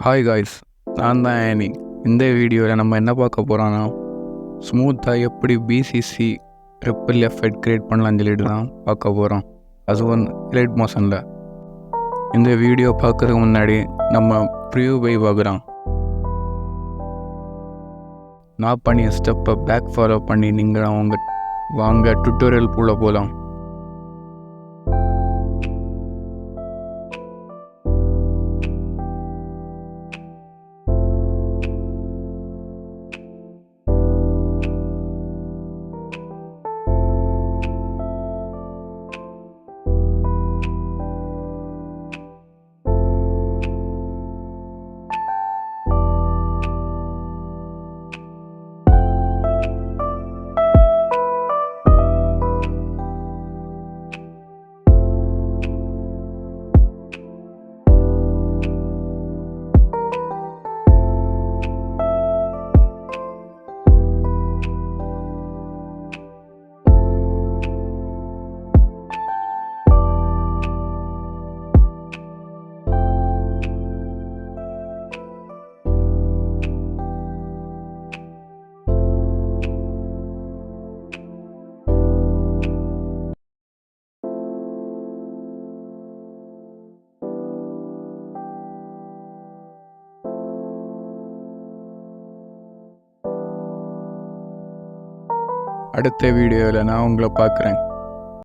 Hi guys, நான் தான் ஆனி. இந்த வீடியோவில் நம்ம என்ன பார்க்க போகிறோன்னா, ஸ்மூத்தாக எப்படி பிசிசி ரிப்பிள் எஃபெக்ட் க்ரியேட் பண்ணலாம்னு சொல்லிட்டு தான் பார்க்க போகிறோம். அதுவும் எலைட் மோஷனில். இந்த வீடியோ பார்க்குறதுக்கு முன்னாடி நம்ம ப்ரிவ்யூ போய் பார்க்குறோம். நான் பண்ணிய ஸ்டெப்பை பேக் ஃபாலோ பண்ணி நீங்கள் வாங்க டுட்டோரியல் போல போகலாம். அடுத்த வீடியோவில் நான் உங்களை பார்க்குறேன்.